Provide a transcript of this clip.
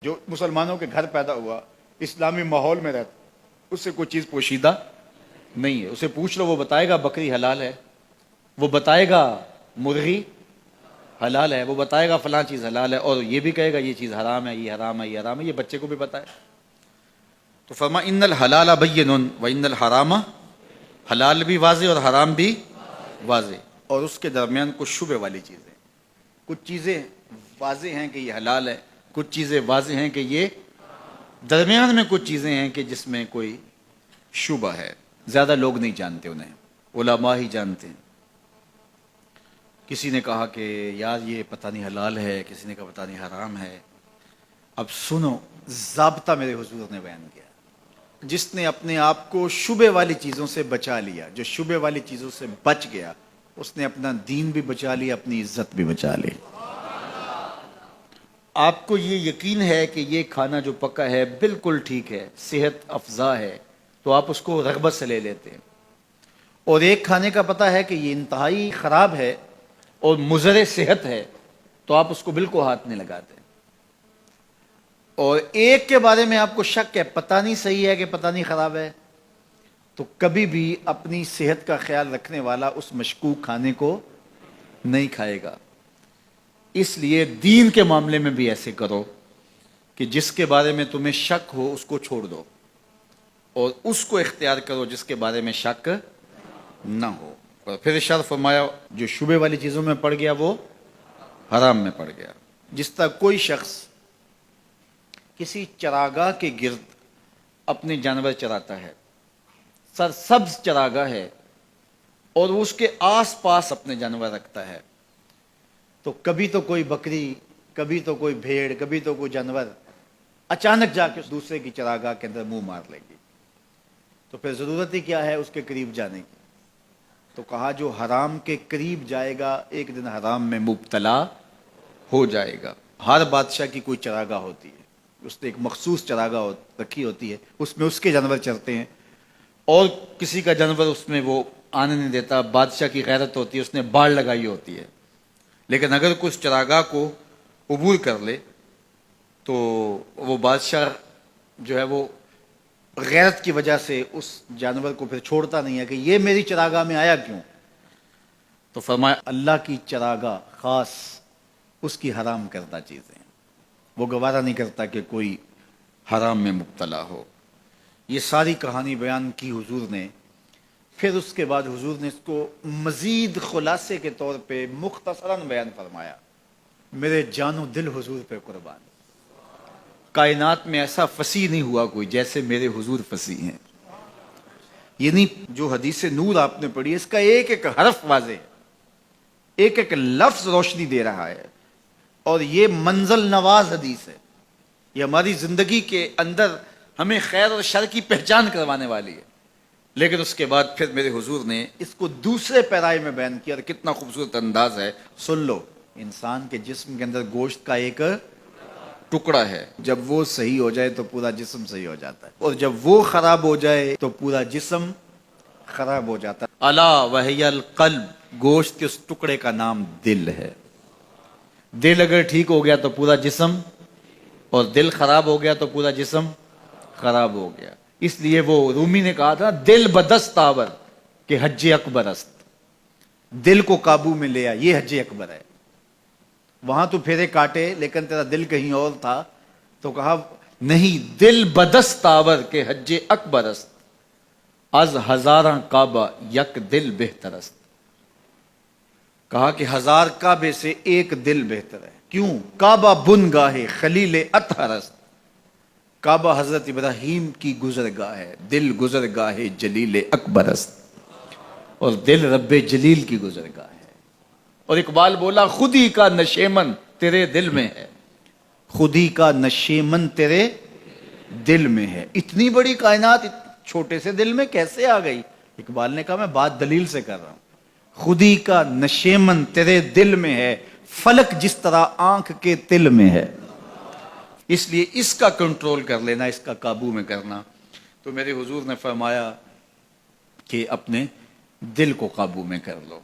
جو مسلمانوں کے گھر پیدا ہوا، اسلامی ماحول میں رہتا، اس سے کوئی چیز پوشیدہ نہیں ہے. اسے پوچھ لو، وہ بتائے گا بکری حلال ہے، وہ بتائے گا مرغی حلال ہے، وہ بتائے گا فلاں چیز حلال ہے، اور یہ بھی کہے گا یہ چیز حرام ہے، یہ حرام ہے، یہ حرام ہے. یہ بچے کو بھی پتہ ہے. تو فرما ان الحلال بین و ان الحرام، حلال بھی واضح اور حرام بھی واضح، اور اس کے درمیان کچھ شبہ والی چیزیں. کچھ چیزیں واضح ہیں کہ یہ حلال ہے، کچھ چیزیں واضح ہیں کہ یہ، درمیان میں کچھ چیزیں ہیں کہ جس میں کوئی شبہ ہے. زیادہ لوگ نہیں جانتے، انہیں علماء ہی جانتے ہیں. کسی نے کہا کہ یار یہ پتہ نہیں حلال ہے، کسی نے کہا پتہ نہیں حرام ہے. اب سنو، ضابطہ میرے حضور نے بیان کیا. جس نے اپنے آپ کو شبہ والی چیزوں سے بچا لیا، جو شبہ والی چیزوں سے بچ گیا، اس نے اپنا دین بھی بچا لیا، اپنی عزت بھی بچا لی. آپ کو یہ یقین ہے کہ یہ کھانا جو پکا ہے بالکل ٹھیک ہے، صحت افزا ہے، تو آپ اس کو رغبت سے لے لیتے ہیں. اور ایک کھانے کا پتہ ہے کہ یہ انتہائی خراب ہے اور مضر صحت ہے، تو آپ اس کو بالکل ہاتھ نہیں لگاتے. اور ایک کے بارے میں آپ کو شک ہے، پتہ نہیں صحیح ہے کہ پتہ نہیں خراب ہے، تو کبھی بھی اپنی صحت کا خیال رکھنے والا اس مشکوک کھانے کو نہیں کھائے گا. اس لیے دین کے معاملے میں بھی ایسے کرو کہ جس کے بارے میں تمہیں شک ہو اس کو چھوڑ دو، اور اس کو اختیار کرو جس کے بارے میں شک نہ ہو. اور پھر ارشاد فرمایا جو شبہ والی چیزوں میں پڑ گیا وہ حرام میں پڑ گیا. جس طرح کوئی شخص کسی چراگاہ کے گرد اپنے جانور چراتا ہے، سرسبز چراگاہ ہے، اور وہ اس کے آس پاس اپنے جانور رکھتا ہے، تو کبھی تو کوئی بکری، کبھی تو کوئی بھیڑ، کبھی تو کوئی جانور اچانک جا کے دوسرے کی چراگاہ کے اندر منہ مار لے گی. تو پھر ضرورت ہی کیا ہے اس کے قریب جانے کی؟ تو کہا جو حرام کے قریب جائے گا ایک دن حرام میں مبتلا ہو جائے گا. ہر بادشاہ کی کوئی چراگاہ ہوتی ہے، اس نے ایک مخصوص چراگاہ رکھی ہوتی ہے، اس میں اس کے جانور چرتے ہیں، اور کسی کا جانور اس میں وہ آنے نہیں دیتا. بادشاہ کی غیرت ہوتی ہے، اس نے باڑ لگائی ہوتی ہے. لیکن اگر کوئی اس چراگاہ کو عبور کر لے تو وہ بادشاہ جو ہے وہ غیرت کی وجہ سے اس جانور کو پھر چھوڑتا نہیں ہے کہ یہ میری چراگاہ میں آیا کیوں. تو فرمایا اللہ کی چراگاہ خاص اس کی حرام کردہ چیزیں، وہ گوارا نہیں کرتا کہ کوئی حرام میں مبتلا ہو. یہ ساری کہانی بیان کی حضور نے. پھر اس کے بعد حضور نے اس کو مزید خلاصے کے طور پہ مختصراً بیان فرمایا. میرے جان و دل حضور پہ قربان، کائنات میں ایسا فصیح نہیں ہوا کوئی جیسے میرے حضور فصیح ہیں. یعنی جو حدیث نور آپ نے پڑھی، اس کا ایک ایک حرف واضح ہے، ایک ایک لفظ روشنی دے رہا ہے، اور یہ منزل نواز حدیث ہے. یہ ہماری زندگی کے اندر ہمیں خیر اور شر کی پہچان کروانے والی ہے. لیکن اس کے بعد پھر میرے حضور نے اس کو دوسرے پیرائے میں بیان کیا، اور کتنا خوبصورت انداز ہے. سن لو، انسان کے جسم کے اندر گوشت کا ایک ٹکڑا ہے، جب وہ صحیح ہو جائے تو پورا جسم صحیح ہو جاتا ہے، اور جب وہ خراب ہو جائے تو پورا جسم خراب ہو جاتا ہے. الا وہی القلب، گوشت کے اس ٹکڑے کا نام دل ہے. دل اگر ٹھیک ہو گیا تو پورا جسم، اور دل خراب ہو گیا تو پورا جسم خراب ہو گیا. اس لیے وہ رومی نے کہا تھا دل بدست آور کہ حج اکبر است. دل کو قابو میں لیا، یہ حج اکبر ہے. وہاں تو پھیرے کاٹے لیکن تیرا دل کہیں اور تھا، تو کہا نہیں، دل بدست آور کہ حج اکبر است، از ہزاراں کعبہ یک دل بہتر است. کہا کہ 1000 کعبے سے ایک دل بہتر ہے. کیوں؟ کعبہ بن گاہ خلیل اطہر است. کعبہ حضرت ابراہیم کی گزرگاہ ہے، دل گزرگاہ جلیل اکبر است، اور دل رب جلیل کی گزرگاہ ہے. اور اقبال بولا خود ہی کا نشیمن تیرے دل میں ہے، خود ہی کا نشیمن تیرے دل میں ہے. اتنی بڑی کائنات چھوٹے سے دل میں کیسے آ گئی؟ اقبال نے کہا میں بات دلیل سے کر رہا ہوں. خود ہی کا نشیمن تیرے دل میں ہے، فلک جس طرح آنکھ کے تل میں ہے. اس لیے اس کا کنٹرول کر لینا، اس کا قابو میں کرنا. تو میرے حضور نے فرمایا کہ اپنے دل کو قابو میں کر لو.